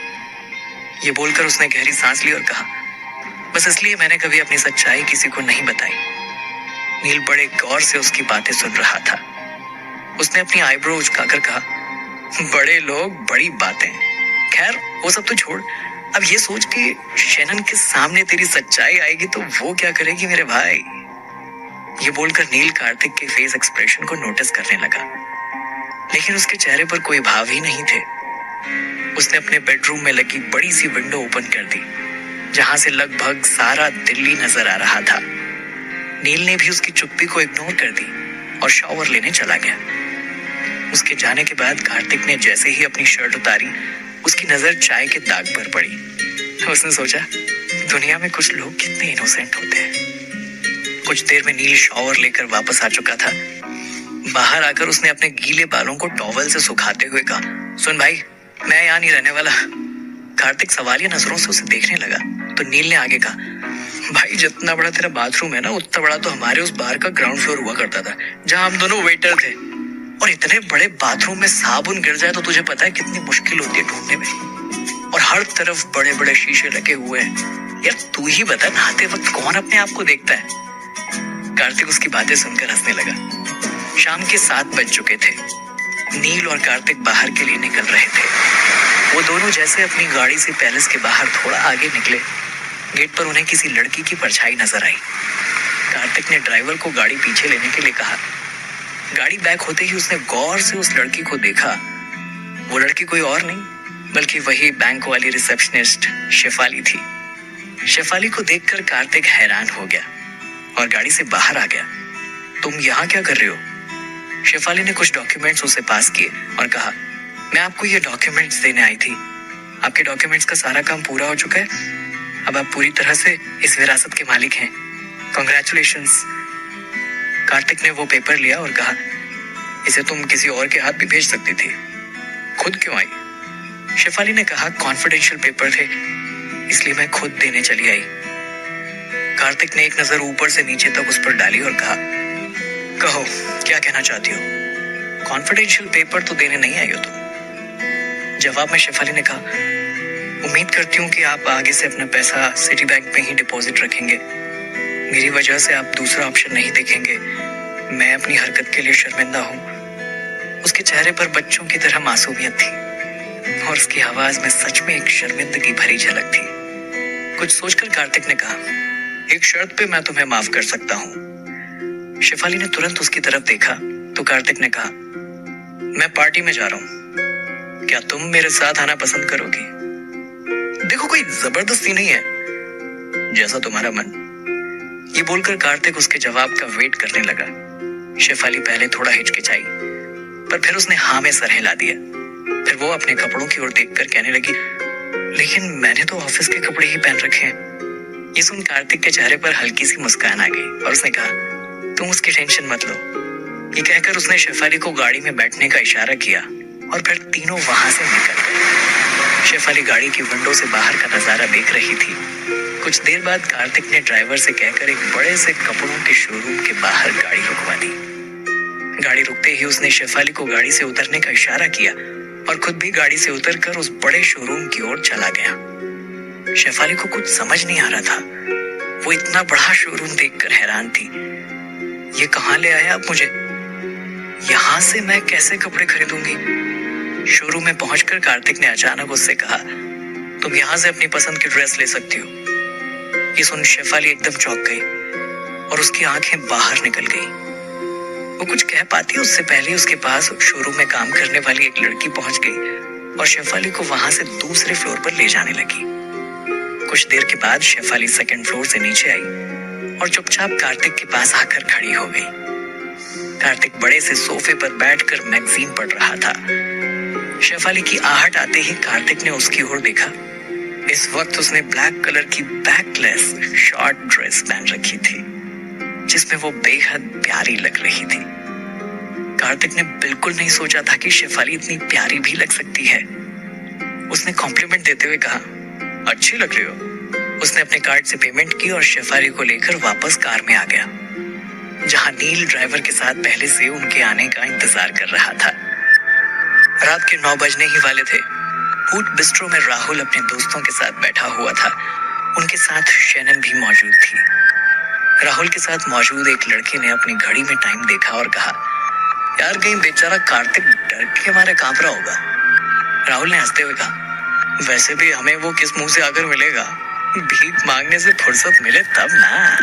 ये बोलकर उसने गहरी सांस ली और कहा, बस इसलिए मैंने कभी अपनी सच्चाई किसी को नहीं बताई नील बड़े गौर से उसकी बातें सुन रहा था। उसने अपनी आईब्रो उचकाकर कहा, बड़े लोग बड़ी बातें। खैर वो सब तो छोड़, अब ये सोच कि शैनन के सामने तेरी सच्चाई आएगी तो वो क्या करेगी मेरे भाई। ये बोलकर नील कार्तिक के फेस एक्सप्रेशन को नोटिस करने लगा, लेकिन उसके चेहरे पर कोई भाव ही नहीं थे। उसने अपने बेडरूम में लगी बड़ी सी विंडो ओपन कर दी, जहां से लगभग सारा दिल्ली नजर आ रहा था। नील ने भी उसकी चुप्पी को इग्नोर कर दी और शॉवर लेने चला गया। उसके जाने के बाद कार्तिक ने जैसे ही अपनी शर्ट उतारी, उसकी नजर चाय के दाग पर पड़ी। उसने सोचा, दुनिया में कुछ लोग कितने इनोसेंट होते हैं। कुछ देर में नील शॉवर लेकर वापस आ चुका था। बाहर आकर उसने अपने गीले बालों को टॉवल से सुखाते हुए कहा, सुन भाई, मैं यहाँ नहीं रहने वाला। कार्तिक सवालिया नजरों से उसे देखने लगा तो नील ने आगे कहा, भाई जितना बड़ा तेरा बाथरूम है ना, उतना बड़ा तो हमारे उस बार का ग्राउंड फ्लोर हुआ करता था, जहाँ हम दोनों वेटर थे। और इतने बड़े बाथरूम में साबुन गिर जाए तो तुझे पता है कितनी मुश्किल होती है ढूंढने में। और हर तरफ बड़े बड़े शीशे लगे हुए हैं। यार तू ही बता, नहाते वक्त कौन अपने आप को देखता है। कार्तिक उसकी बातें सुनकर हंसने लगा। शाम के 7 बज चुके थे। नील और कार्तिक बाहर के लिए निकल रहे थे। वो दोनों जैसे अपनी गाड़ी से पैलेस के बाहर थोड़ा आगे निकले, गेट पर उन्हें किसी लड़की की परछाई नजर आई। कार्तिक ने ड्राइवर को गाड़ी पीछे लेने के लिए कहा। गाड़ी बैक होते ही उसने गौर से उस लड़की को देखा। वो लड़की कोई और नहीं बल्कि वही बैंक वाली रिसेप्शनिस्ट शेफाली थी। शेफाली को देखकर कार्तिक हैरान हो गया और गाड़ी से बाहर आ गया। तुम यहाँ क्या कर रहे हो? शेफाली ने कुछ डॉक्यूमेंट्स उसे पास किए और कहा, मैं आपको ये डॉक्यूमेंट्स देने आई थी। आपके डॉक्यूमेंट्स का सारा काम पूरा हो चुका है। अब आप पूरी तरह से इस विरासत के मालिक हैं। कॉन्ग्रेचुलेशंस। कार्तिक ने वो पेपर लिया और कहा, इसे तुम किसी और के हाथ भी भेज सकती थी, खुद क्यों आई? शेफाली ने कहा, कॉन्फिडेंशियल पेपर थे, इसलिए मैं खुद देने चली आई। कार्तिक ने एक नजर ऊपर से नीचे तक उस पर डाली और कहा, कहो क्या कहना चाहती हो? कॉन्फिडेंशियल पेपर तो देने नहीं आई हो तुम। जवाब में शेफाली ने कहा, उम्मीद करती हूँ कि आप आगे से अपना पैसा सिटी बैंक में ही डिपॉजिट रखेंगे। मेरी वजह से आप दूसरा ऑप्शन नहीं देखेंगे। मैं अपनी हरकत के लिए शर्मिंदा हूँ। उसके चेहरे पर बच्चों की तरह मासूमियत थी और उसकी आवाज में सच में एक शर्मिंदगी भरी झलक थी। कुछ सोचकर कार्तिक ने कहा, एक शर्त पे मैं तुम्हें माफ कर सकता हूँ। शेफाली ने तुरंत उसकी तरफ देखा तो कार्तिक ने कहा, मैं पार्टी में जा रहा हूँ, क्या तुम मेरे साथ आना पसंद करोगी? देखो कोई जबरदस्ती नहीं है, जैसा तुम्हारा मन। ये बोलकर कार्तिक उसके जवाब का वेट करने लगा। शेफाली पहले थोड़ा हिचकिचाई, पर फिर उसने हाँ में सर हिला दिया। फिर वो अपने कपड़ों की ओर देखकर कहने लगी, लेकिन मैंने तो ऑफिस के कपड़े ही पहन रखे हैं। ये सुन कार्तिक के चेहरे पर हल्की सी मुस्कान आ गई और उसने कहा, तुम उसकी टेंशन मत लो। ये कहकर उसने शेफाली को गाड़ी में बैठने का इशारा किया और फिर तीनों वहां से निकल गए। शेफाली गाड़ी की विंडो से बाहर का नजारा देख रही थी। कुछ देर बाद कार्तिक ने ड्राइवर से कहकर एक बड़े से कपड़ों के शोरूम के बाहर गाड़ी रुकवा दी। गाड़ी रुकते ही उसने शेफाली को गाड़ी से उतरने का इशारा किया और खुद भी गाड़ी से उतरकर उस बड़े शोरूम की ओर चला गया। शेफाली को कुछ समझ नहीं आ रहा था। वो इतना बड़ा शोरूम देखकर हैरान थी। ये कहाँ ले आया आप मुझे? यहाँ से मैं कैसे कपड़े खरीदूंगी? शोरूम में पहुंचकर कार्तिक ने अचानक उससे कहा, तुम यहाँ से अपनी पसंद की ड्रेस ले सकती हो। ये सुन शेफाली एकदम चौंक गई और उसकी आंखें बाहर निकल गई। वो कुछ कह पाती उससे पहले उसके पास शोरूम में काम करने वाली एक लड़की पहुंच गई और शेफाली को वहां से दूसरे फ्लोर पर ले जाने लगी। कुछ देर के बाद शेफाली सेकंड फ्लोर से नीचे आई और चुपचाप कार्तिक के पास आकर खड़ी हो गई। कार्तिक बड़े से सोफे पर बैठकर मैगजीन पढ़ रहा था। शेफाली की आहट आते ही कार्तिक ने उसकी ओर देखा। इस वक्त उसने ब्लैक कलर की बैकलेस शॉर्ट ड्रेस पहन रखी थी, जिसमें वो बेहद प्यारी लग रही थी। कार्तिक ने बिल्कुल नहीं सोचा था कि शेफाली इतनी प्यारी भी लग सकती है। उसने कॉम्प्लीमेंट देते हुए कहा, अच्छी लग रही हो। उसने अपने कार्ड से पेमेंट की और शेफाली को लेकर वापस कार में आ गया, जहां नील ड्राइवर के साथ पहले से उनके आने का इंतजार कर रहा था। रात के 9 बजने ही वाले थे। फूड बिस्ट्रो में राहुल अपने दोस्तों के साथ बैठा हुआ था। उनके साथ शैनन भी मौजूद थी। राहुल के साथ मौजूद एक लड़के ने अपनी घड़ी में टाइम देखा और कहा, यार कहीं बेचारा कार्तिक डर के मारे कांप रहा होगा। राहुल ने हंसते हुए कहा, वैसे भी हमें वो किस मुंह से आकर मिलेगा, भीख मांगने से फुर्सत मिले तब ना।